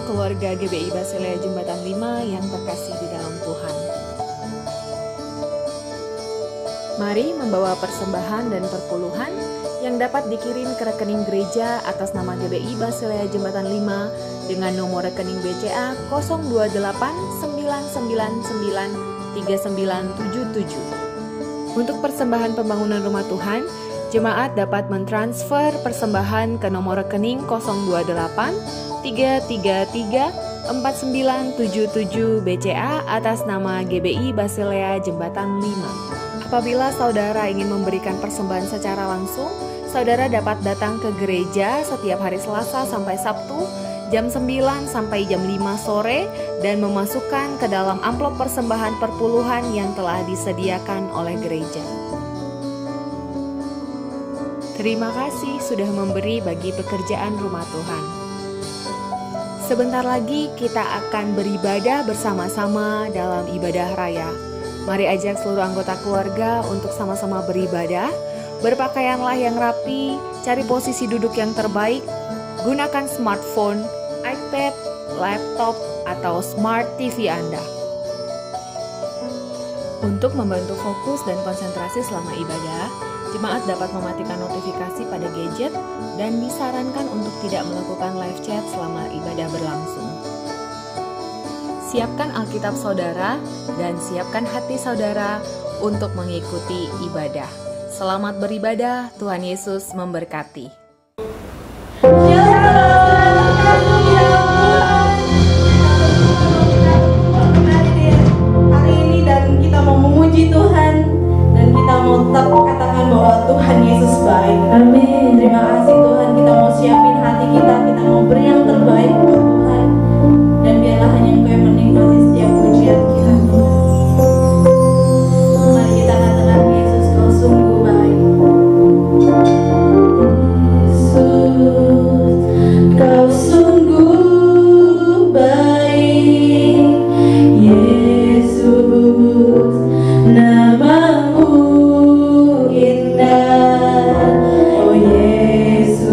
keluarga GBI Basilea Jembatan 5 yang terkasih di dalam Tuhan. Mari membawa persembahan dan perpuluhan yang dapat dikirim ke rekening gereja atas nama GBI Basilea Jembatan 5 dengan nomor rekening BCA 028993977. Untuk persembahan pembangunan rumah Tuhan, jemaat dapat mentransfer persembahan ke nomor rekening 028-333-4977 BCA atas nama GBI Basilea Jembatan 5. Apabila saudara ingin memberikan persembahan secara langsung, saudara dapat datang ke gereja setiap hari Selasa sampai Sabtu jam 9 sampai jam 5 sore dan memasukkan ke dalam amplop persembahan perpuluhan yang telah disediakan oleh gereja. Terima kasih sudah memberi bagi pekerjaan rumah Tuhan. Sebentar lagi kita akan beribadah bersama-sama dalam ibadah raya. Mari ajak seluruh anggota keluarga untuk sama-sama beribadah. Berpakaianlah yang rapi, cari posisi duduk yang terbaik, gunakan smartphone, iPad, laptop, atau smart TV Anda. Untuk membantu fokus dan konsentrasi selama ibadah, jemaat dapat mematikan notifikasi pada gadget dan disarankan untuk tidak melakukan live chat selama ibadah berlangsung. Siapkan Alkitab saudara dan siapkan hati saudara untuk mengikuti ibadah. Selamat beribadah, Tuhan Yesus memberkati. Hari ini dan kita mau memuji Tuhan dan kita mau tetap katakan bahwa Tuhan Yesus baik. Amin. Terima kasih Tuhan, kita mau siapin hati kita mau beri yang terbaik buat Tuhan. Dan biarlah hanya Engkau yang menikmati setiap pujian kita. Mari kita katakan Yesus, Kau sungguh baik. Yesus, Kau sungguh baik. Yesus, namamu indah. Oh Yesus,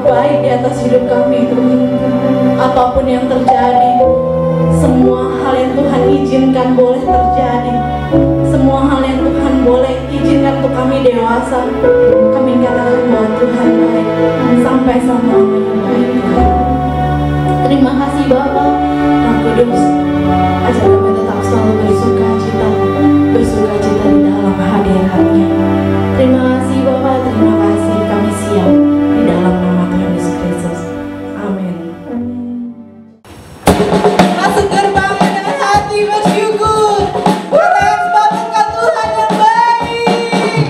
baik di atas hidup kami Tuhan. Apapun yang terjadi, semua hal yang Tuhan izinkan boleh terjadi, semua hal yang Tuhan boleh izinkan untuk kami dewasa, kami katakan bahwa Tuhan baik sampai selamanya baik Tuhan. Terima kasih Bapa, Roh Kudus, ajar kami tetap selalu bersuka cita di dalam hadirat-Nya. Terima kasih Bapa, terima kasih, kami siap di dalam nama Tuhan Yesus Kristus. Amin. Masuk gerbang dengan hati bersyukur. Katakan sebab Engkau Tuhan yang baik.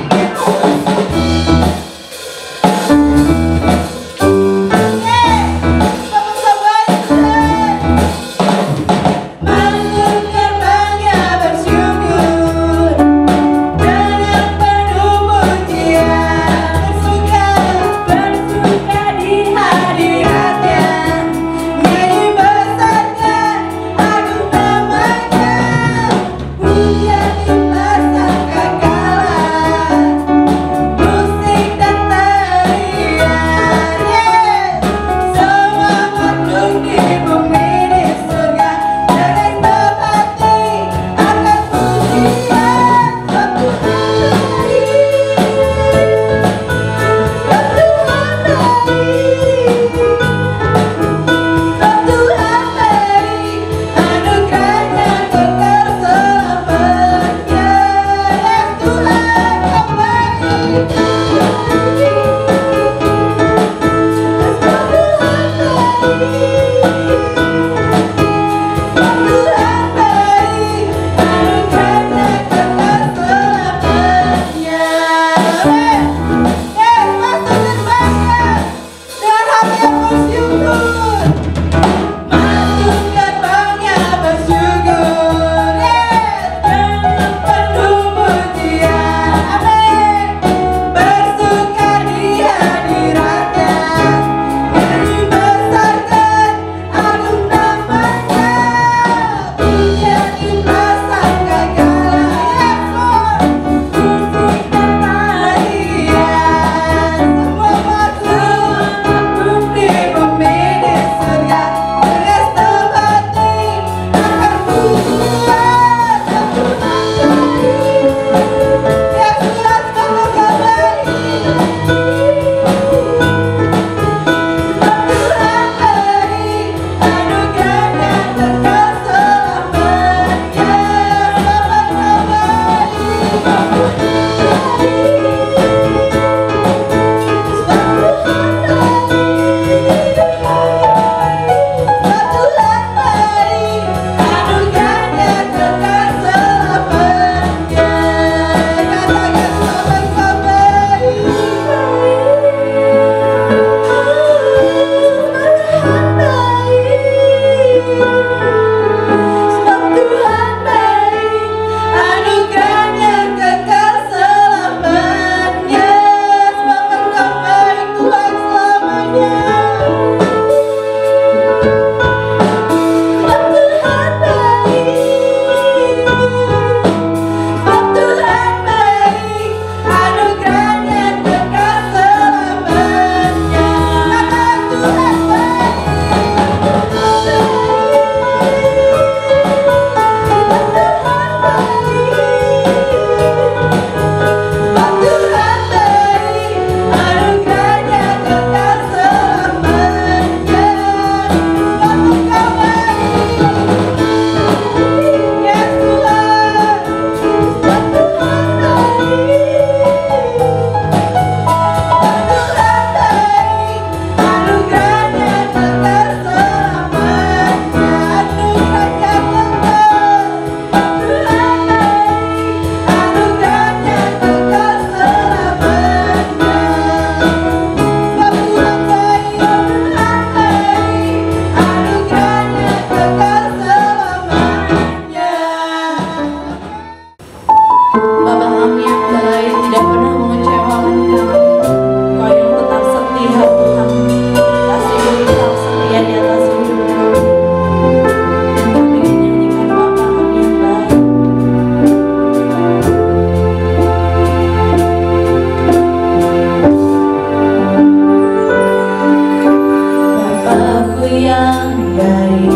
yang baik,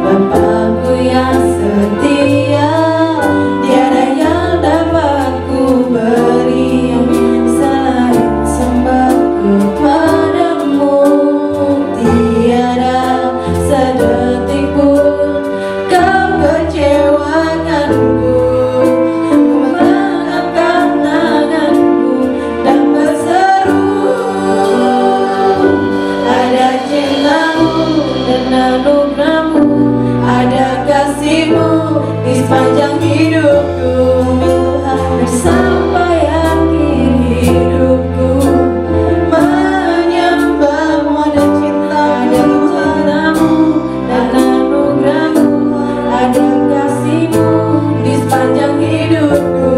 Bapakku yang setia, tiada yang dapat ku beri selain sembah kepadamu. Tiada sedetik pun kau kecewakanku. Ku mengangkat tanganku dan berseru, ada cintamu dan anugerahmu, ada kasihmu di sepanjang hidupku. Tuhan, sampai akhir hidupku menyembahmu. Ada cintamu dan anugerahmu, ada kasihmu di sepanjang hidupku.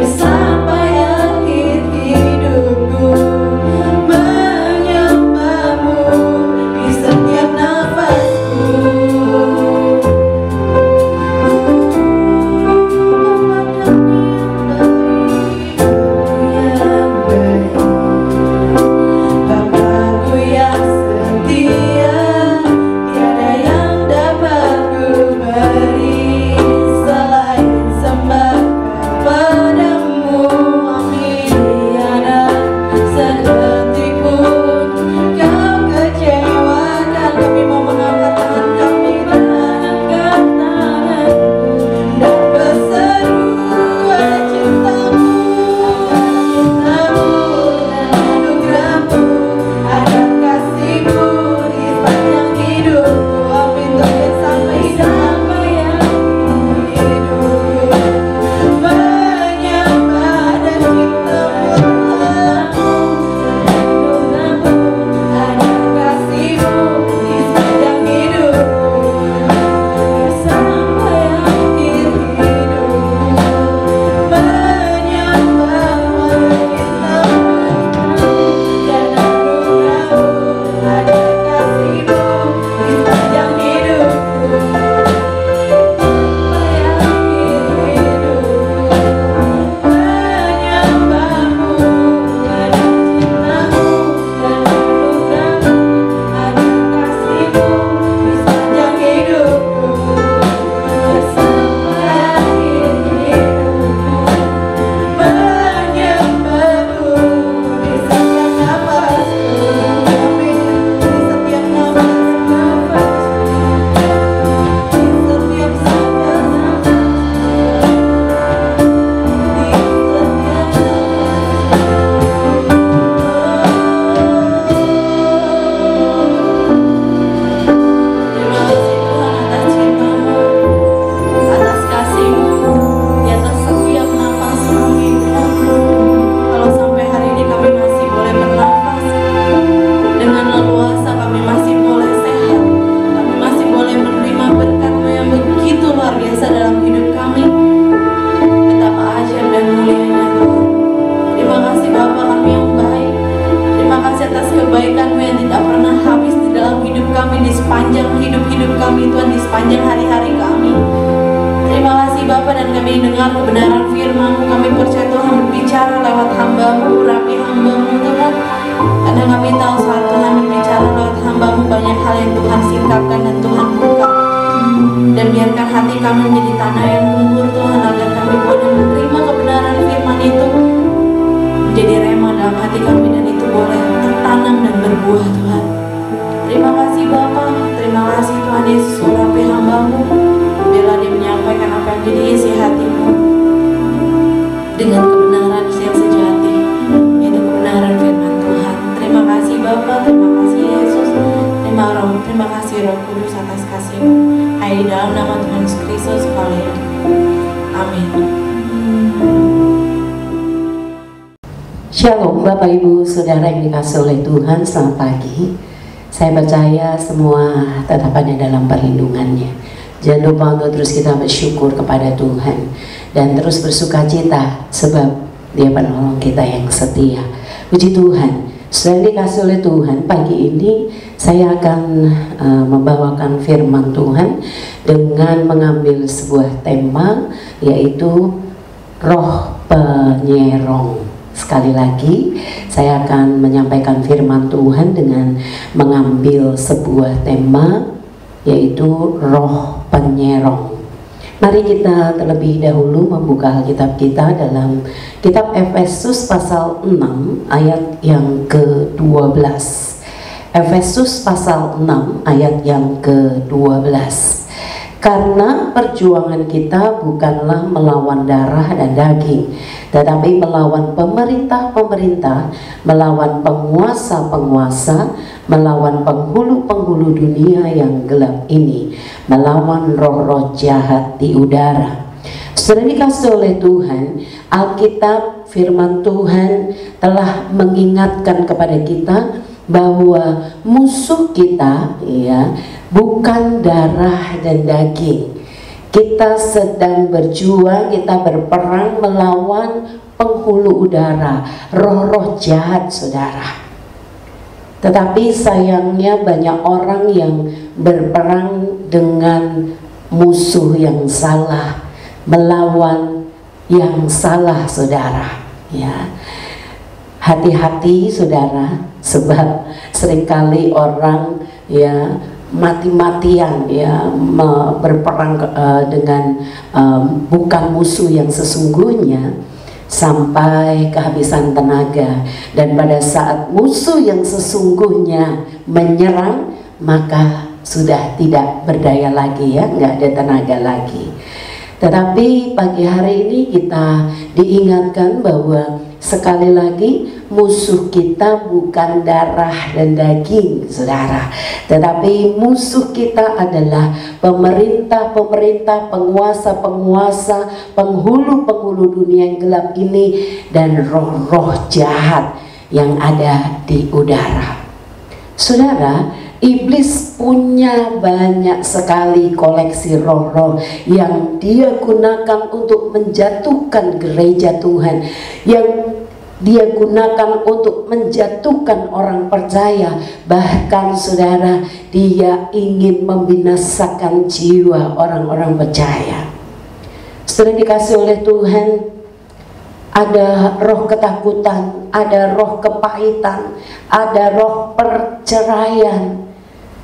Sampai akhir hidupku menyembahmu di setiap nafasku. Bapakku yang setia, tiada yang dapat ku beri selain sembah kepadamu. Amin. Tiada sedetik pun kau kecewakan. Kami mau mengangkat tangan kami, mengangkat tanganku dan berseru, ada cintamu dan anugerahmu, ada kasihmu di sepanjang hidupku. Amin. Tuhan, sampai akhir hidupku menyembah dan cintamu, ada kasihmu di sepanjang hidupku. Sampai akhir hidupku menyembahmu, cintamu dan anugerahmu, ada kasihmu di sepanjang hidupku. Sampai akhir hidupku menyembahmu, ada cintamu dan anugerahmu, ada kasihmu di sepanjang hidupku. Sampai akhir hidupku menyembahmu di setiap nafasku. Amin. Di setiap nafasku, di setiap nafasku, di Terima kasih Tuhan atas cintamu, atas kasihmu di atas setiap nafas kami, Tuhan. Kalau sampai hari ini kami masih boleh bernafas dengan leluasa, kami masih boleh sehat, kami masih boleh menerima berkat-Mu yang begitu luar biasa dalam hidup kami. Betapa ajaib dan mulianya Tuhan. Terima kasih Bapa kami yang baik. Terima kasih atas kebaikan-Mu yang tidak pernah habis di dalam hidup kami, di sepanjang hidup-hidup kami Tuhan, di sepanjang hari-hari kami. Terima kasih Bapa, dan kami dengar kebenaran firman-Mu. Kami percaya Tuhan berbicara lewat hamba-Mu, rapi hamba-Mu Tuhan. Karena kami tahu saat Tuhan berbicara lewat hamba-Mu, banyak hal yang Tuhan singkapkan dan Tuhan buka. Dan biarkan hati kami menjadi tanah yang gembur Tuhan, agar kami boleh menerima kebenaran firman itu menjadi rema dalam hati kami, dan itu boleh tertanam dan berbuah Tuhan. Terima kasih Bapa, terima kasih Tuhan Yesus, urapi hamba-Mu. Biarlah dia menyampaikan apa yang menjadi isi hati-Mu dengan kebenaran yang sejati, yaitu kebenaran firman Tuhan. Terima kasih Bapa, terima kasih Yesus, terima kasih Roh Kudus atas kasih-Mu. Hanya di dalam nama Tuhan Yesus Kristus kami. Amin. Shalom Bapak Ibu Saudara yang dikasihi oleh Tuhan, selamat pagi. Saya percaya semua tetap ada dalam perlindungannya. Jangan lupa untuk terus kita bersyukur kepada Tuhan dan terus bersuka cita sebab Dia penolong kita yang setia. Puji Tuhan. Sudah dikasih oleh Tuhan, pagi ini saya akan membawakan firman Tuhan dengan mengambil sebuah tema, yaitu roh penyerong. Sekali lagi, saya akan menyampaikan firman Tuhan dengan mengambil sebuah tema, yaitu roh penyerong. Mari kita terlebih dahulu membuka Alkitab kita dalam kitab Efesus pasal 6 ayat yang ke-12. Efesus pasal 6 ayat yang ke-12. Karena perjuangan kita bukanlah melawan darah dan daging, tetapi melawan pemerintah-pemerintah, melawan penguasa-penguasa, melawan penghulu-penghulu dunia yang gelap ini, melawan roh-roh jahat di udara. Saudara dikasih oleh Tuhan, Alkitab firman Tuhan telah mengingatkan kepada kita bahwa musuh kita ya bukan darah dan daging. Kita sedang berjuang, kita berperang melawan penghulu udara, roh-roh jahat, saudara. Tetapi sayangnya banyak orang yang berperang dengan musuh yang salah, melawan yang salah, saudara. Ya, hati-hati saudara, sebab seringkali orang ya mati-matian ya berperang dengan bukan musuh yang sesungguhnya sampai kehabisan tenaga, dan pada saat musuh yang sesungguhnya menyerang maka sudah tidak berdaya lagi ya, nggak ada tenaga lagi. Tetapi pagi hari ini kita diingatkan bahwa sekali lagi musuh kita bukan darah dan daging, saudara, tetapi musuh kita adalah pemerintah-pemerintah, penguasa-penguasa, penghulu-penghulu dunia yang gelap ini, dan roh-roh jahat yang ada di udara. Saudara, iblis punya banyak sekali koleksi roh-roh yang dia gunakan untuk menjatuhkan gereja Tuhan, yang dia gunakan untuk menjatuhkan orang percaya. Bahkan saudara, dia ingin membinasakan jiwa orang-orang percaya. Saudara dikasih oleh Tuhan, ada roh ketakutan, ada roh kepahitan, ada roh perceraian.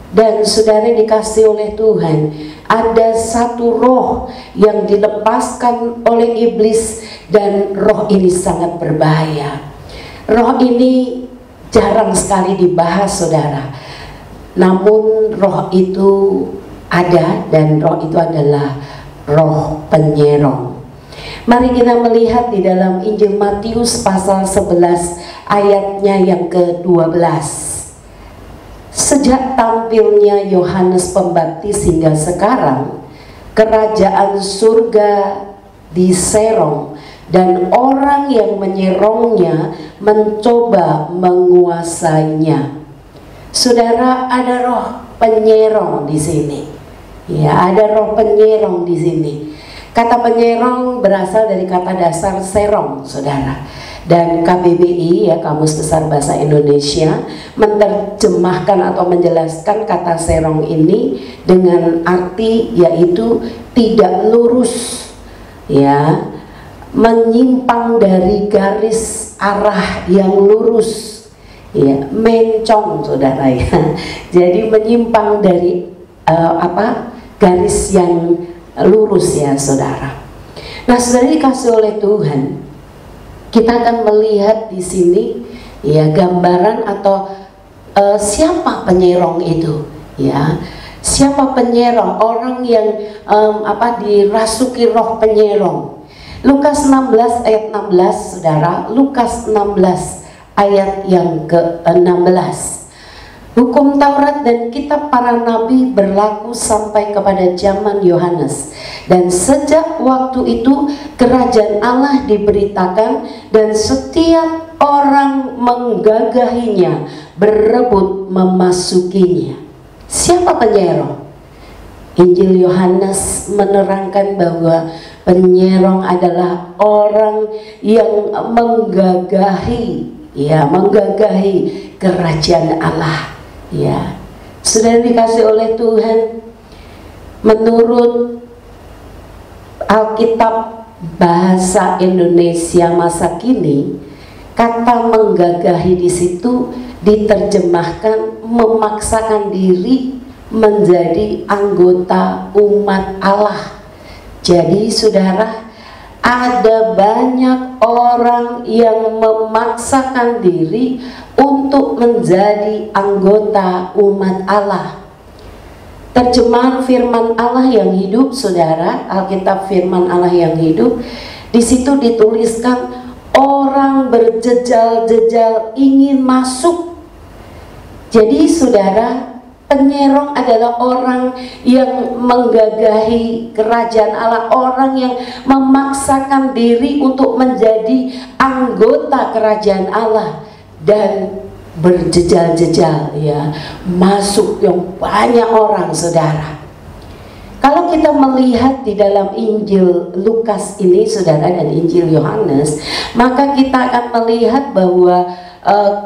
Dan saudara dikasih oleh Tuhan, ada satu roh yang dilepaskan oleh iblis, dan roh ini sangat berbahaya. Roh ini jarang sekali dibahas, saudara. Namun roh itu ada, dan roh itu adalah roh penyerong. Mari kita melihat di dalam Injil Matius pasal 11 ayatnya yang ke-12. Sejak tampilnya Yohanes Pembaptis hingga sekarang, kerajaan surga diserong, dan orang yang menyerongnya mencoba menguasainya. Saudara, ada roh penyerong di sini. Ya, ada roh penyerong di sini. Kata penyerong berasal dari kata dasar serong, saudara. Dan KBBI ya, Kamus Besar Bahasa Indonesia, menerjemahkan atau menjelaskan kata serong ini dengan arti yaitu tidak lurus, ya, menyimpang dari garis arah yang lurus, ya, mencong, saudara ya. Jadi menyimpang dari garis yang lurus ya, saudara. Nah, saudara dikasih oleh Tuhan, kita akan melihat di sini ya gambaran atau siapa penyerong itu, ya. Siapa penyerong? Orang yang dirasuki roh penyerong. Lukas 16 ayat 16, saudara. Lukas 16 ayat yang ke-16. Hukum Taurat dan kitab para nabi berlaku sampai kepada zaman Yohanes, dan sejak waktu itu kerajaan Allah diberitakan, dan setiap orang menggagahinya, berebut memasukinya. Siapa penyerong? Injil Yohanes menerangkan bahwa penyerong adalah orang yang menggagahi kerajaan Allah. Ya, sudah dikasih oleh Tuhan. Menurut Alkitab bahasa Indonesia masa kini, kata menggagahi di situ diterjemahkan memaksakan diri menjadi anggota umat Allah. Jadi saudara, ada banyak orang yang memaksakan diri untuk menjadi anggota umat Allah. Terjemahan firman Allah yang hidup, saudara, Alkitab firman Allah yang hidup, di situ dituliskan orang berjejal-jejal ingin masuk. Jadi saudara, penyerong adalah orang yang menggagahi kerajaan Allah, orang yang memaksakan diri untuk menjadi anggota kerajaan Allah dan berjejal-jejal, ya, masuk yang banyak orang, saudara. Kalau kita melihat di dalam Injil Lukas ini, saudara, dan Injil Yohanes, maka kita akan melihat bahwa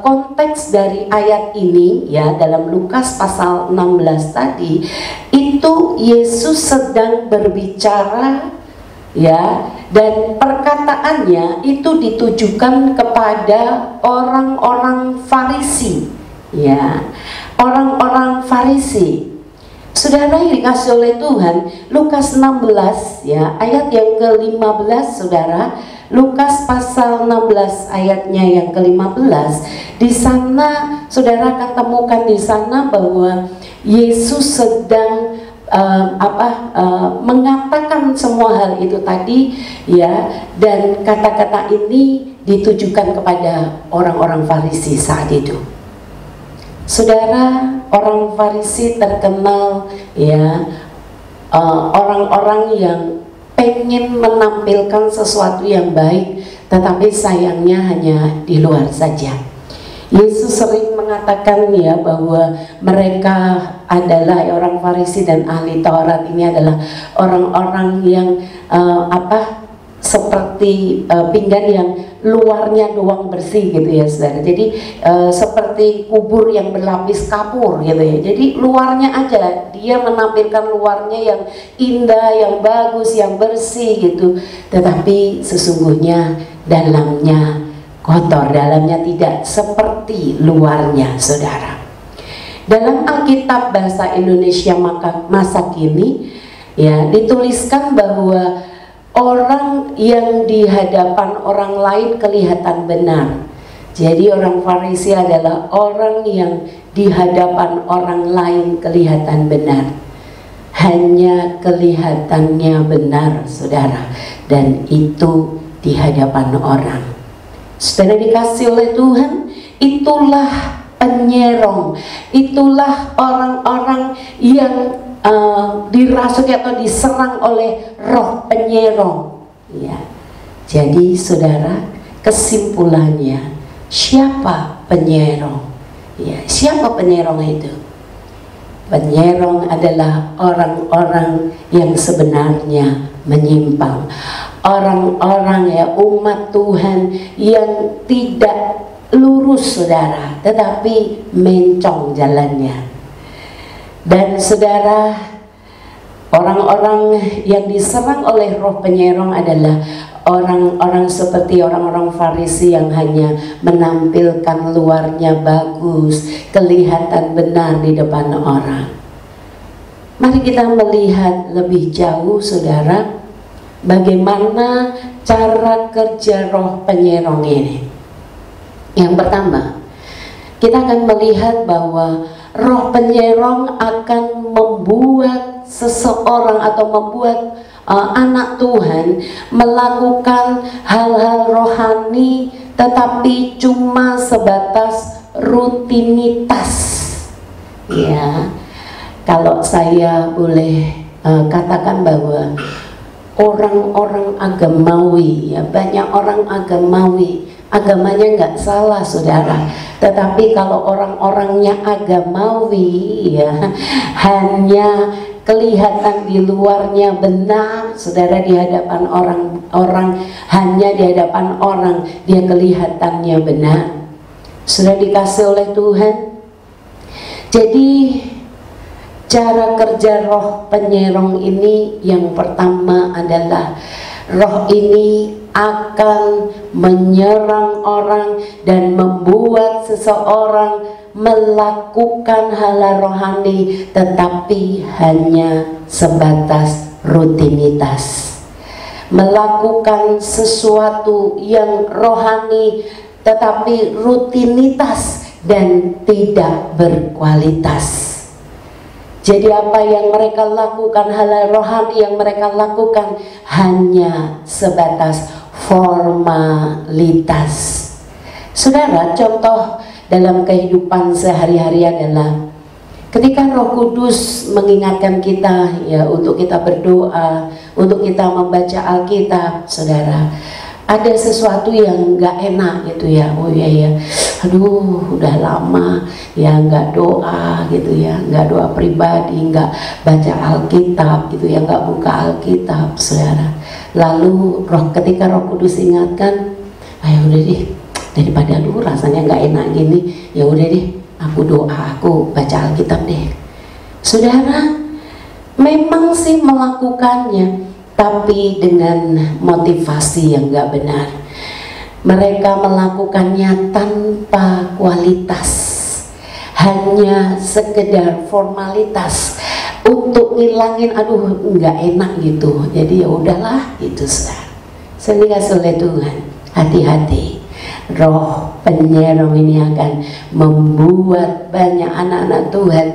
konteks dari ayat ini, ya, dalam Lukas pasal 16 tadi, itu Yesus sedang berbicara, ya, dan perkataannya itu ditujukan kepada orang-orang Farisi, ya, orang-orang Farisi. Saudara yang dikasih oleh Tuhan, Lukas 16, ya, ayat yang ke-15, saudara, Lukas pasal 16 ayatnya yang ke-15, di sana saudara akan temukan di sana bahwa Yesus sedang mengatakan semua hal itu tadi, ya, dan kata-kata ini ditujukan kepada orang-orang Farisi saat itu. Saudara, orang Farisi terkenal, ya, orang-orang yang pengen menampilkan sesuatu yang baik, tetapi sayangnya hanya di luar saja. Yesus sering mengatakan, ya, bahwa mereka adalah orang Farisi dan ahli Taurat ini adalah orang-orang yang seperti pinggan yang luarnya doang bersih, gitu ya, saudara. Jadi seperti kubur yang berlapis kapur, gitu ya. Jadi luarnya aja dia menampilkan luarnya yang indah, yang bagus, yang bersih, gitu. Tetapi sesungguhnya dalamnya kotor, dalamnya tidak seperti luarnya, saudara. Dalam Alkitab bahasa Indonesia masa kini, ya, dituliskan bahwa orang yang di hadapan orang lain kelihatan benar. Jadi orang Farisi adalah orang yang di hadapan orang lain kelihatan benar. Hanya kelihatannya benar, saudara, dan itu di hadapan orang. Saudara dikasih oleh Tuhan, itulah penyerong, itulah orang-orang yang dirasuki atau diserang oleh roh penyerong, ya. Jadi saudara, kesimpulannya, siapa penyerong? Ya, siapa penyerong itu? Penyerong adalah orang-orang yang sebenarnya menyimpang, orang-orang, ya, umat Tuhan yang tidak lurus, saudara, tetapi mencong jalannya. Dan saudara, orang-orang yang diserang oleh roh penyerong adalah orang-orang seperti orang-orang Farisi yang hanya menampilkan luarnya bagus, kelihatan benar di depan orang. Mari kita melihat lebih jauh, saudara, bagaimana cara kerja roh penyerong ini. Yang pertama, kita akan melihat bahwa roh penyerong akan membuat seseorang atau membuat anak Tuhan melakukan hal-hal rohani, tetapi cuma sebatas rutinitas, ya. Kalau saya boleh katakan bahwa orang-orang agamawi, ya, banyak orang agamawi, agamanya nggak salah, saudara, tetapi kalau orang-orangnya agamawi, ya, hanya kelihatan di luarnya benar, saudara, di hadapan orang-orang, hanya di hadapan orang dia kelihatannya benar. Sudah dikasih oleh Tuhan. Jadi cara kerja roh penyerong ini yang pertama adalah roh ini akan menyerang orang dan membuat seseorang melakukan hal rohani tetapi hanya sebatas rutinitas. Melakukan sesuatu yang rohani tetapi rutinitas dan tidak berkualitas. Jadi apa yang mereka lakukan, hal rohani yang mereka lakukan hanya sebatas formalitas. Saudara, contoh dalam kehidupan sehari-hari adalah ketika Roh Kudus mengingatkan kita ya untuk kita berdoa, untuk kita membaca Alkitab, saudara, ada sesuatu yang nggak enak gitu ya. Oh iya, aduh udah lama ya nggak doa gitu ya, nggak doa pribadi, nggak baca Alkitab gitu ya, nggak buka Alkitab, saudara. Lalu ketika Roh Kudus ingatkan, ayo udah deh, daripada lu rasanya nggak enak gini, ya udah deh, aku doa, aku baca Alkitab deh. Saudara, memang sih melakukannya, tapi dengan motivasi yang nggak benar. Mereka melakukannya tanpa kualitas, hanya sekedar formalitas untuk ngilangin, aduh nggak enak gitu. Jadi ya udahlah gitu, saudara. Saya dikasih oleh Tuhan, hati-hati. Roh penyerong ini akan membuat banyak anak-anak Tuhan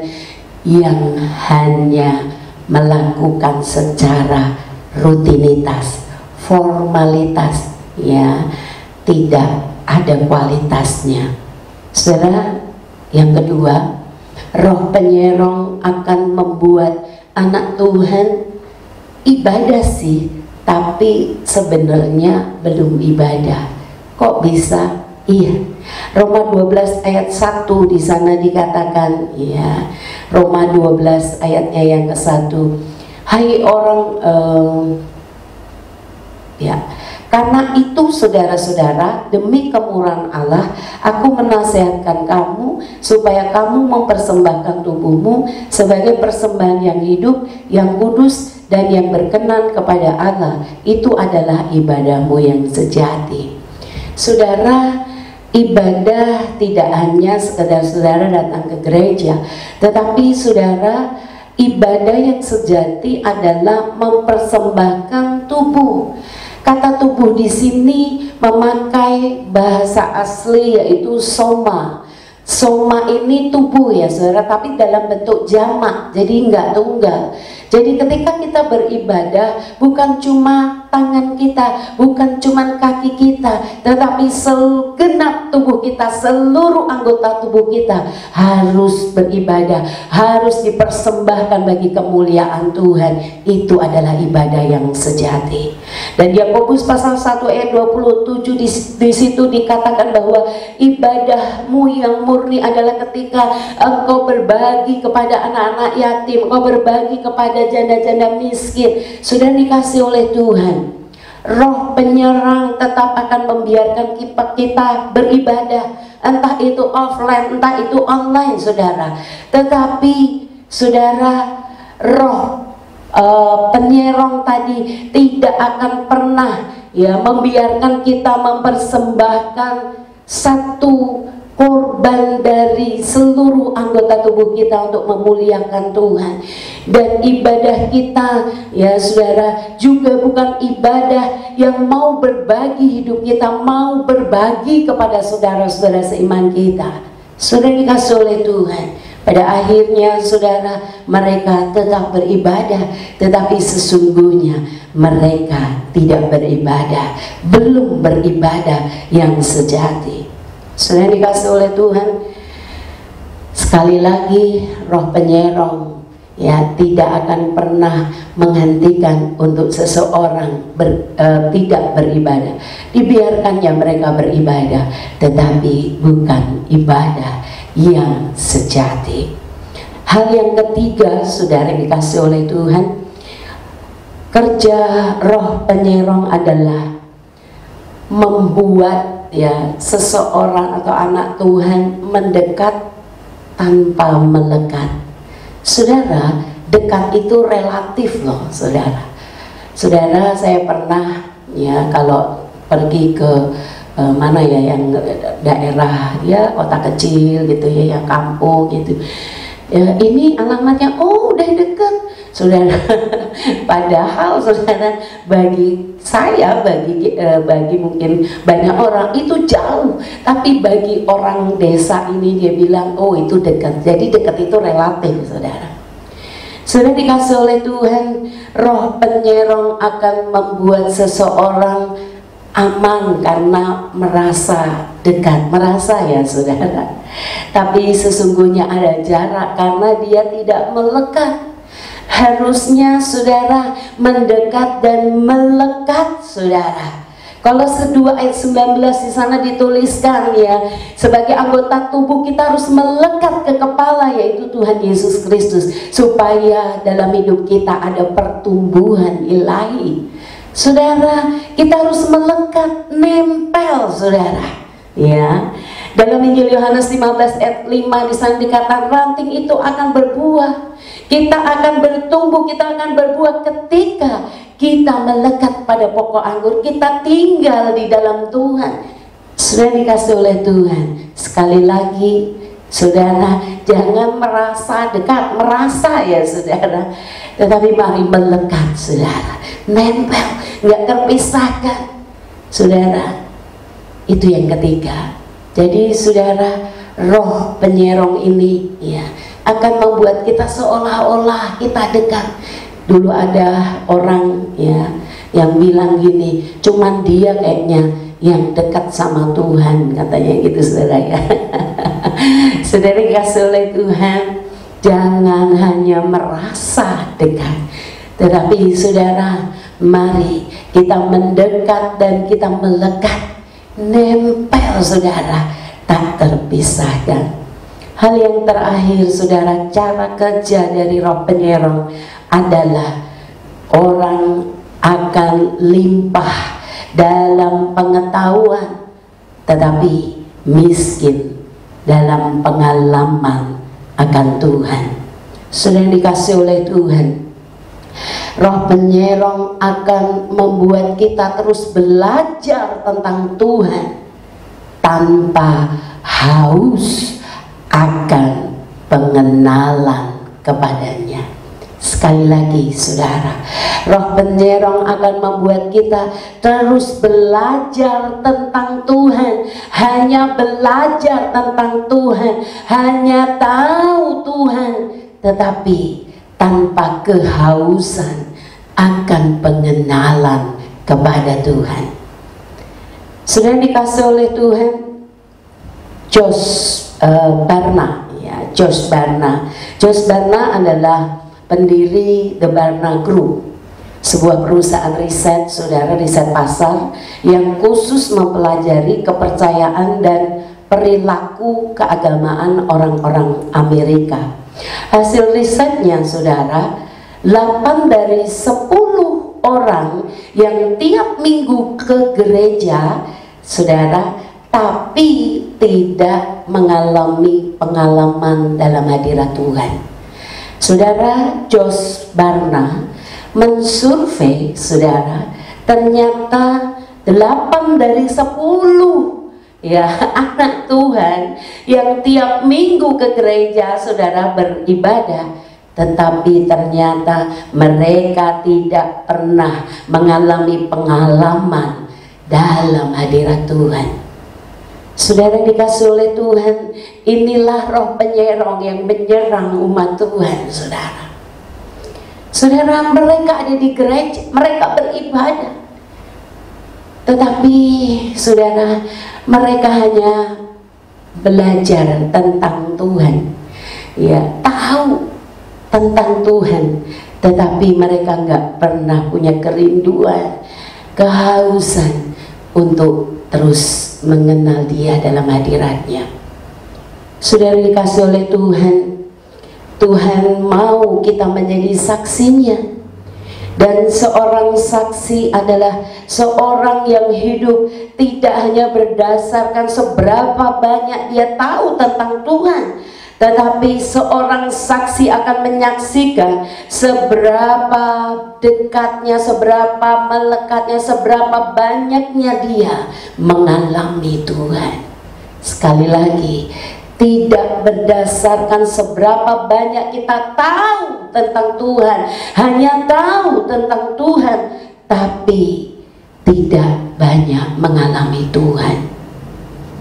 yang hanya melakukan secara rutinitas, formalitas, ya, tidak ada kualitasnya. Saudara, yang kedua, roh penyerong akan membuat anak Tuhan ibadah sih, tapi sebenarnya belum ibadah. Kok bisa? Iya, Roma 12 ayat 1 di sana dikatakan, ya, Roma 12 ayatnya yang ke-1. Hai orang, ya, karena itu saudara-saudara, demi kemurahan Allah, aku menasihatkan kamu supaya kamu mempersembahkan tubuhmu sebagai persembahan yang hidup, yang kudus, dan yang berkenan kepada Allah. Itu adalah ibadahmu yang sejati. Saudara, ibadah tidak hanya sekedar saudara datang ke gereja, tetapi saudara, ibadah yang sejati adalah mempersembahkan tubuh. Kata tubuh di sini memakai bahasa asli yaitu soma. Soma ini tubuh ya saudara, tapi dalam bentuk jamak, jadi enggak tunggal. Jadi ketika kita beribadah, bukan cuma tangan kita, bukan cuma kaki kita, tetapi segenap tubuh kita, seluruh anggota tubuh kita harus beribadah, harus dipersembahkan bagi kemuliaan Tuhan. Itu adalah ibadah yang sejati. Dan Yakobus pasal 1 ayat 27 di situ dikatakan bahwa ibadahmu yang murni adalah ketika engkau berbagi kepada anak-anak yatim, engkau berbagi kepada janda-janda miskin. Sudah dikasih oleh Tuhan, roh penyerang tetap akan membiarkan kita beribadah, entah itu offline, entah itu online, saudara. Tetapi saudara, roh penyerang tadi tidak akan pernah ya membiarkan kita mempersembahkan satu korban dari seluruh anggota tubuh kita untuk memuliakan Tuhan. Dan ibadah kita ya saudara juga bukan ibadah yang mau berbagi hidup kita, mau berbagi kepada saudara-saudara seiman kita. Saudara dikasih oleh Tuhan, pada akhirnya saudara, mereka tetap beribadah, tetapi sesungguhnya mereka tidak beribadah, belum beribadah yang sejati. Saudara dikasih oleh Tuhan, sekali lagi roh penyerong ya tidak akan pernah menghentikan untuk seseorang tidak beribadah. Dibiarkannya mereka beribadah, tetapi bukan ibadah yang sejati. Hal yang ketiga, saudara dikasih oleh Tuhan, kerja roh penyerong adalah membuat ya seseorang atau anak Tuhan mendekat tanpa melekat. Saudara, dekat itu relatif loh, saudara. Saudara, saya pernah ya kalau pergi ke mana ya, yang daerah ya kota kecil gitu ya, yang kampung gitu. Ya, ini alamatnya, oh udah deket, saudara. Padahal saudara, bagi saya, bagi mungkin banyak orang itu jauh, tapi bagi orang desa ini dia bilang, oh itu dekat. Jadi dekat itu relatif, saudara. Sudah dikasih oleh Tuhan, roh penyerong akan membuat seseorang aman karena merasa dekat, merasa ya saudara. Tapi sesungguhnya ada jarak karena dia tidak melekat. Harusnya saudara mendekat dan melekat, saudara. Kolose 2 ayat 19 di sana dituliskan ya, sebagai anggota tubuh kita harus melekat ke kepala, yaitu Tuhan Yesus Kristus, supaya dalam hidup kita ada pertumbuhan ilahi. Saudara, kita harus melekat, nempel, saudara. Ya, dalam Injil Yohanes 15 ayat 5 di sana dikatakan ranting itu akan berbuah. Kita akan bertumbuh, kita akan berbuah ketika kita melekat pada pokok anggur, kita tinggal di dalam Tuhan. Sudah dikasih oleh Tuhan. Sekali lagi, saudara, jangan merasa dekat, merasa ya saudara, tetapi mari melekat, saudara, nempel, nggak terpisahkan, saudara. Itu yang ketiga. Jadi saudara, roh penyerong ini ya akan membuat kita seolah-olah kita dekat. Dulu ada orang ya yang bilang gini, cuman dia kayaknya yang dekat sama Tuhan, katanya gitu, saudara ya. Saudara dikasih oleh Tuhan, jangan hanya merasa dekat, tetapi saudara, mari kita mendekat dan kita melekat, nempel, saudara, tak terpisahkan. Hal yang terakhir, saudara, cara kerja dari roh penyerong adalah orang akan limpah dalam pengetahuan, tetapi miskin dalam pengalaman akan Tuhan. Sudah dikasih oleh Tuhan, roh penyerong akan membuat kita terus belajar tentang Tuhan tanpa haus akan pengenalan kepadanya. Sekali lagi saudara, roh penyerong akan membuat kita terus belajar tentang Tuhan, hanya belajar tentang Tuhan, hanya tahu Tuhan, tetapi tanpa kehausan akan pengenalan kepada Tuhan. Sudah dikasih oleh Tuhan, Josh Barna ya, Josh Barna adalah pendiri The Barna Group, sebuah perusahaan riset, saudara, riset pasar yang khusus mempelajari kepercayaan dan perilaku keagamaan orang-orang Amerika. Hasil risetnya, saudara, 8 dari 10 orang yang tiap minggu ke gereja, saudara, tapi tidak mengalami pengalaman dalam hadirat Tuhan. Saudara, Josh Barna mensurvei, saudara, ternyata 8 dari 10 ya anak Tuhan yang tiap minggu ke gereja, saudara, beribadah, tetapi ternyata mereka tidak pernah mengalami pengalaman dalam hadirat Tuhan. Saudara dikasih oleh Tuhan, inilah roh penyerong yang menyerang umat Tuhan, saudara. Saudara, mereka ada di gereja, mereka beribadah, tetapi saudara, mereka hanya belajar tentang Tuhan, ya, tahu tentang Tuhan, tetapi mereka nggak pernah punya kerinduan, kehausan untuk terus mengenal Dia dalam hadiratnya. Saudara dikasih oleh Tuhan, Tuhan mau kita menjadi saksinya. Dan seorang saksi adalah seorang yang hidup tidak hanya berdasarkan seberapa banyak dia tahu tentang Tuhan, tetapi seorang saksi akan menyaksikan seberapa dekatnya, seberapa melekatnya, seberapa banyaknya dia mengalami Tuhan. Sekali lagi, tidak berdasarkan seberapa banyak kita tahu tentang Tuhan, hanya tahu tentang Tuhan, tapi tidak banyak mengalami Tuhan.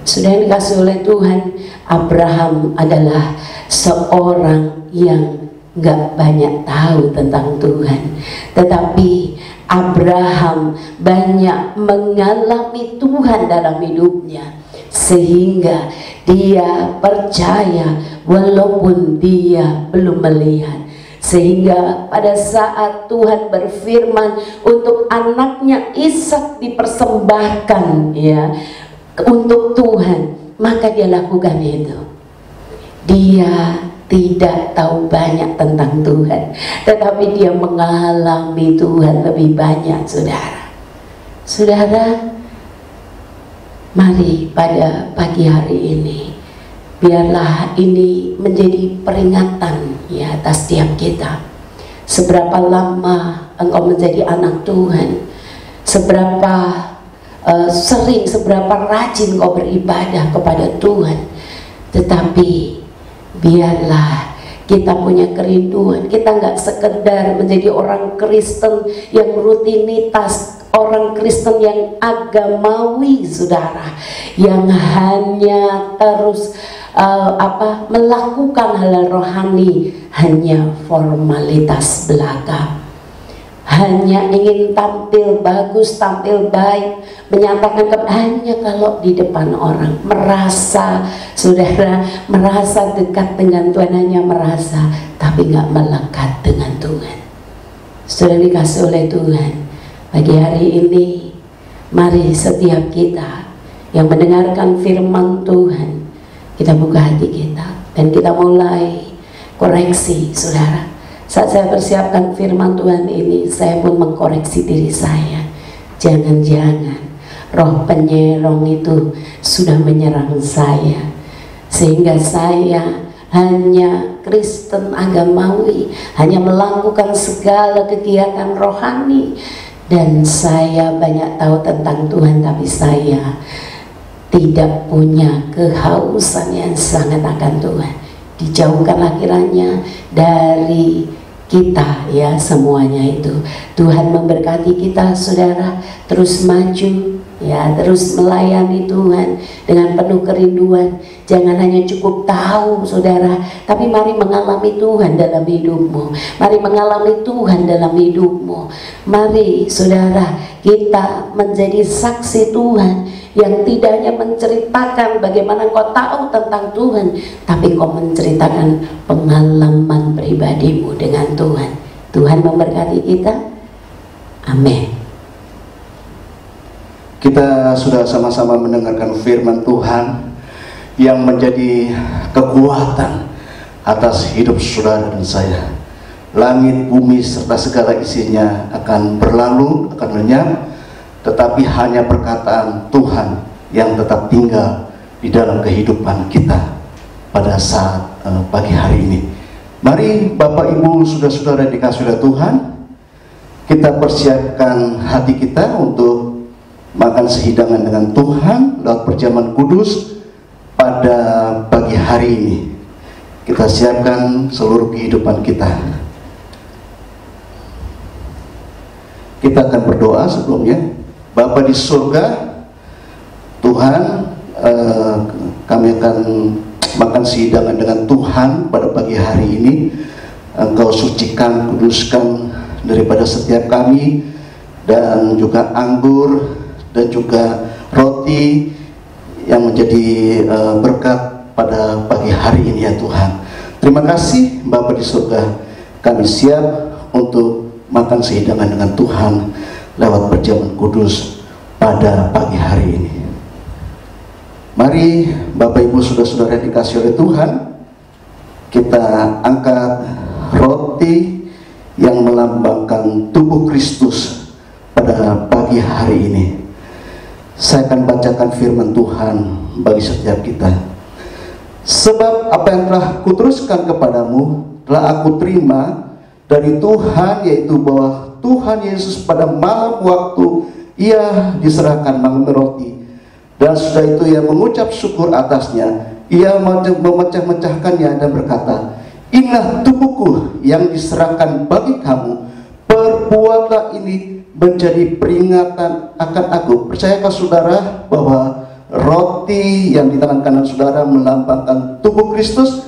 Sudah yang dikasih oleh Tuhan, Abraham adalah seorang yang gak banyak tahu tentang Tuhan, tetapi Abraham banyak mengalami Tuhan dalam hidupnya, sehingga dia percaya walaupun dia belum melihat. Sehingga pada saat Tuhan berfirman untuk anaknya Ishak dipersembahkan ya untuk Tuhan, maka dia lakukan itu. Dia tidak tahu banyak tentang Tuhan, tetapi dia mengalami Tuhan lebih banyak, saudara. Saudara, mari pada pagi hari ini, biarlah ini menjadi peringatan ya atas setiap kita. Seberapa lama engkau menjadi anak Tuhan, seberapa sering, seberapa rajin kau beribadah kepada Tuhan. Tetapi biarlah kita punya kerinduan. Kita nggak sekedar menjadi orang Kristen yang rutinitas, orang Kristen yang agamawi, saudara, yang hanya terus melakukan hal rohani, hanya formalitas belaka, hanya ingin tampil bagus, tampil baik, menyatakan hanya kalau di depan orang, merasa, saudara, merasa dekat dengan Tuhan, hanya merasa, tapi nggak melekat dengan Tuhan. Sudah dikasih oleh Tuhan, pagi hari ini, mari setiap kita yang mendengarkan firman Tuhan, kita buka hati kita dan kita mulai koreksi, saudara. Saat saya persiapkan firman Tuhan ini, saya pun mengkoreksi diri saya. Jangan-jangan roh penyerong itu sudah menyerang saya, sehingga saya hanya Kristen agamawi, hanya melakukan segala kegiatan rohani, dan saya banyak tahu tentang Tuhan, tapi saya tidak punya kehausan yang sangat akan Tuhan. Dijauhkanlah kiranya dari kita ya semuanya itu. Tuhan memberkati kita, saudara, terus maju ya, terus melayani Tuhan dengan penuh kerinduan. Jangan hanya cukup tahu, saudara, tapi mari mengalami Tuhan dalam hidupmu. Mari mengalami Tuhan dalam hidupmu. Mari, saudara, kita menjadi saksi Tuhan yang tidak hanya menceritakan bagaimana kau tahu tentang Tuhan, tapi kau menceritakan pengalaman pribadimu dengan Tuhan. Tuhan memberkati kita. Amin. Kita sudah sama-sama mendengarkan firman Tuhan yang menjadi kekuatan atas hidup saudara dan saya. Langit, bumi, serta segala isinya akan berlalu, akan lenyap, tetapi hanya perkataan Tuhan yang tetap tinggal di dalam kehidupan kita pada saat pagi hari ini. Mari Bapak Ibu, saudara-saudara dikasih oleh Tuhan, kita persiapkan hati kita untuk makan sehidangan dengan Tuhan lewat perjamuan kudus pada pagi hari ini. Kita siapkan seluruh kehidupan kita. Kita akan berdoa sebelumnya. Bapa di surga, Tuhan, kami akan makan sehidangan dengan Tuhan pada pagi hari ini. Engkau sucikan, kuduskan daripada setiap kami, dan juga anggur dan juga roti yang menjadi berkat pada pagi hari ini ya Tuhan. Terima kasih Bapa di surga, kami siap untuk makan sehidangan dengan Tuhan lewat perjamuan kudus pada pagi hari ini. Mari Bapak Ibu saudara-saudara yang dikasih oleh Tuhan, kita angkat roti yang melambangkan tubuh Kristus pada pagi hari ini. Saya akan bacakan firman Tuhan bagi setiap kita. Sebab apa yang telah kuteruskan kepadamu telah aku terima dari Tuhan, yaitu bahwa Tuhan Yesus pada malam waktu ia diserahkan mengambil roti, dan sudah itu ia mengucap syukur atasnya, ia memecah-mecahkannya dan berkata, inilah tubuhku yang diserahkan bagi kamu, perbuatlah ini menjadi peringatan akan aku. Percayakah saudara bahwa roti yang di tangan kanan saudara melambangkan tubuh Kristus?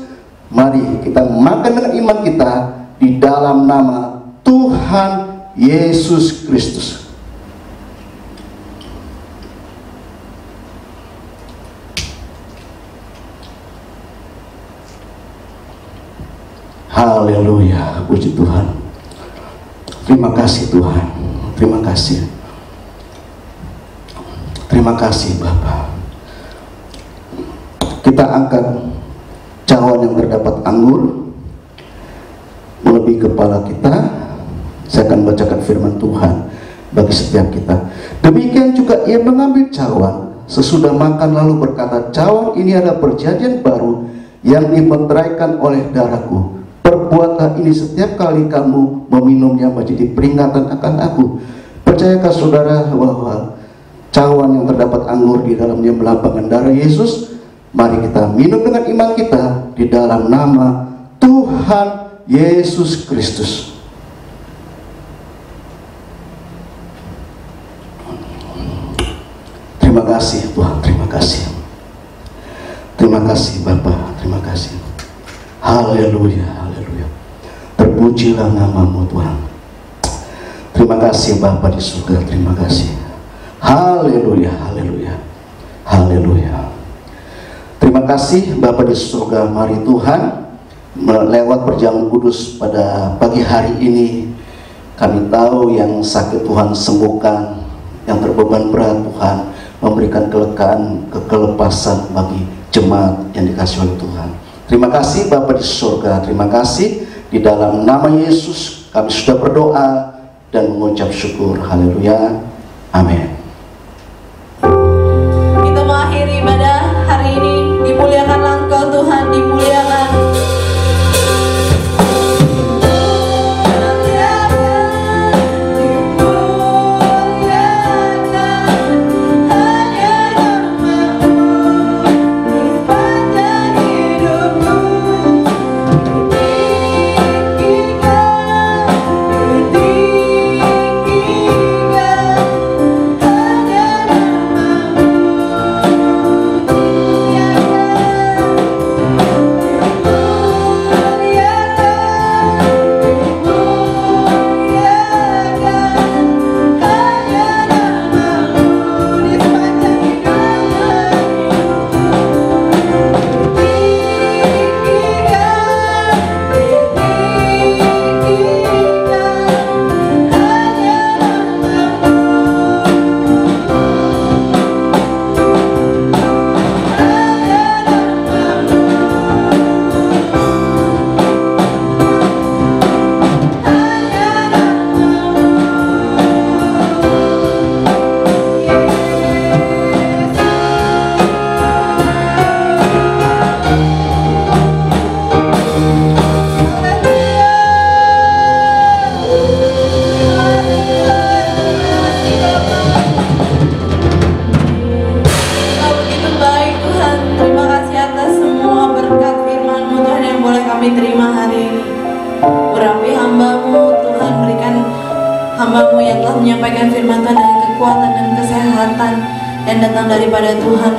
Mari kita makan dengan iman kita di dalam nama Tuhan Yesus Kristus. Haleluya, puji Tuhan. Terima kasih Tuhan, terima kasih. Terima kasih Bapa. Kita angkat cawan yang terdapat anggur melebihi kepala kita. Saya akan bacakan firman Tuhan bagi setiap kita. Demikian juga ia mengambil cawan sesudah makan lalu berkata, cawan ini adalah perjanjian baru yang dimeteraikan oleh darahku. Perbuatlah ini setiap kali kamu meminumnya menjadi peringatan akan aku. Percayakah saudara bahwa cawan yang terdapat anggur di dalamnya melambangkan darah Yesus? Mari kita minum dengan iman kita di dalam nama Tuhan Yesus Kristus. Terima kasih Tuhan, terima kasih. Terima kasih Bapa, terima kasih. Haleluya, haleluya. Terpujilah namamu Tuhan. Terima kasih Bapa di surga, terima kasih. Haleluya, haleluya, haleluya. Terima kasih Bapa di surga. Mari Tuhan, melewat perjamuan kudus pada pagi hari ini, kami tahu yang sakit Tuhan sembuhkan, yang terbeban berat Tuhan memberikan kelepasan bagi jemaat yang dikasihi oleh Tuhan. Terima kasih Bapa di surga, terima kasih. Di dalam nama Yesus kami sudah berdoa dan mengucap syukur. Haleluya, amin. Kita mengakhiri ibadah hari ini. Dimuliakanlah Engkau Tuhan, dimuliakan. Hamba-Mu yang telah menyampaikan firman Tuhan dengan kekuatan dan kesehatan yang datang daripada Tuhan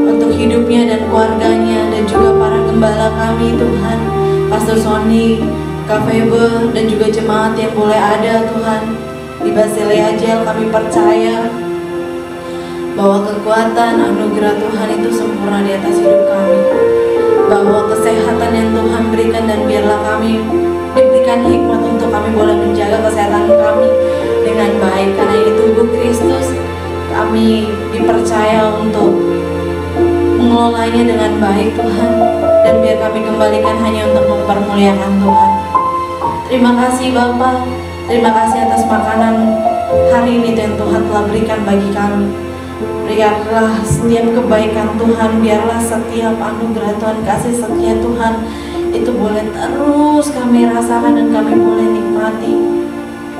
untuk hidupnya dan keluarganya, dan juga para gembala kami Tuhan, Pastor Sony, Kak Febe, dan juga jemaat yang boleh ada Tuhan di Basilea Jel. Kami percaya bahwa kekuatan anugerah Tuhan itu sempurna di atas hidup kami, bahwa kesehatan yang Tuhan berikan, dan biarlah kami diberikan hikmat untuk kami boleh menjaga kesehatan kami dengan baik, karena ini tubuh Kristus. Kami dipercaya untuk mengelolanya dengan baik Tuhan, dan biar kami kembalikan hanya untuk mempermuliakan Tuhan. Terima kasih Bapa, terima kasih atas makanan hari ini yang Tuhan telah berikan bagi kami. Biarlah setiap kebaikan Tuhan, biarlah setiap anugerah Tuhan, kasih setia Tuhan itu boleh terus kami rasakan dan kami boleh nikmati,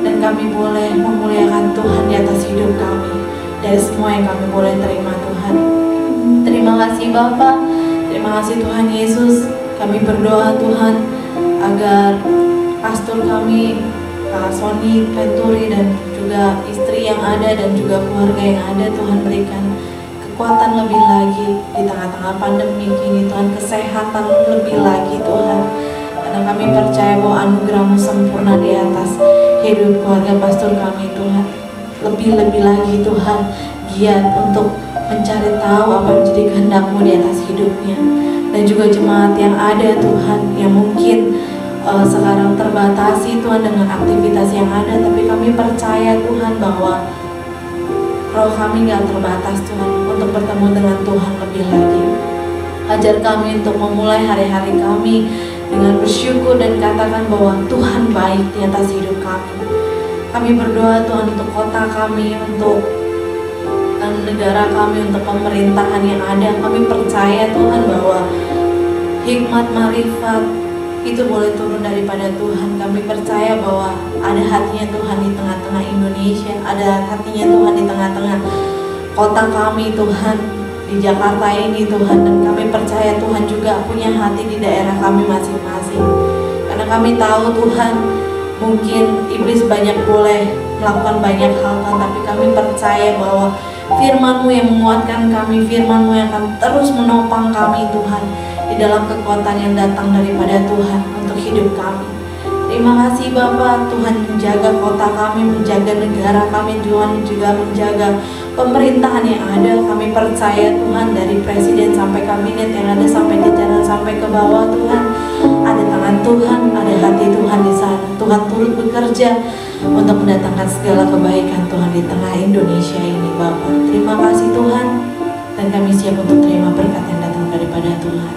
dan kami boleh memuliakan Tuhan di atas hidup kami dari semua yang kami boleh terima Tuhan. Terima kasih Bapa, terima kasih Tuhan Yesus. Kami berdoa Tuhan agar pastor kami Kak Sony Venturi dan juga istri yang ada dan juga keluarga yang ada, Tuhan berikan kekuatan lebih lagi di tengah-tengah pandemi ini Tuhan, kesehatan lebih lagi Tuhan, karena kami percaya bahwa anugerah-Mu sempurna di atas hidup keluarga pastor kami Tuhan. Lebih-lebih lagi Tuhan, giat untuk mencari tahu apa yang menjadi kehendak-Mu di atas hidupnya, dan juga jemaat yang ada Tuhan yang mungkin sekarang terbatasi Tuhan dengan aktivitas yang ada, tapi kami percaya Tuhan bahwa roh kami gak terbatas Tuhan untuk bertemu dengan Tuhan lebih lagi. Ajar kami untuk memulai hari-hari kami dengan bersyukur dan katakan bahwa Tuhan baik di atas hidup kami. Kami berdoa Tuhan untuk kota kami, untuk negara kami, untuk pemerintahan yang ada. Kami percaya Tuhan bahwa hikmat marifat itu boleh turun daripada Tuhan. Kami percaya bahwa ada hatinya Tuhan di tengah-tengah Indonesia, ada hatinya Tuhan di tengah-tengah kota kami Tuhan, di Jakarta ini Tuhan. Dan kami percaya Tuhan juga punya hati di daerah kami masing-masing. Karena kami tahu Tuhan, mungkin iblis boleh melakukan banyak hal Tuhan, tapi kami percaya bahwa firman-Mu yang menguatkan kami, firman-Mu yang akan terus menopang kami Tuhan di dalam kekuatan yang datang daripada Tuhan untuk hidup kami. Terima kasih Bapa, Tuhan menjaga kota kami, menjaga negara kami, Tuhan juga menjaga pemerintahan yang ada. Kami percaya Tuhan, dari presiden sampai kabinet yang ada, sampai jajaran sampai ke bawah Tuhan, ada tangan Tuhan, ada hati Tuhan di sana. Tuhan turut bekerja untuk mendatangkan segala kebaikan Tuhan di tengah Indonesia ini Bapa. Terima kasih Tuhan, dan kami siap untuk terima berkat yang datang daripada Tuhan.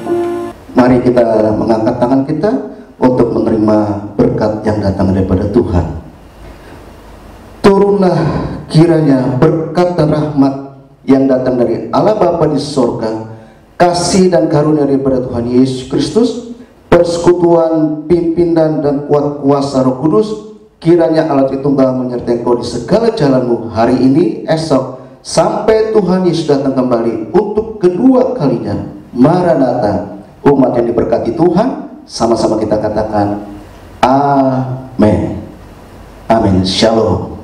Mari kita mengangkat tangan kita untuk menerima berkat yang datang daripada Tuhan. Turunlah kiranya berkat dan rahmat yang datang dari Allah Bapa di sorga, kasih dan karunia daripada Tuhan Yesus Kristus, persekutuan, pimpinan dan kuat kuasa Roh Kudus, kiranya Allah Tritunggal menyertai engkau di segala jalanmu hari ini, esok, sampai Tuhan Yesus datang kembali untuk kedua kalinya. Maranatha. Umat yang diberkati Tuhan, sama-sama kita katakan amin. Amin. Shalom.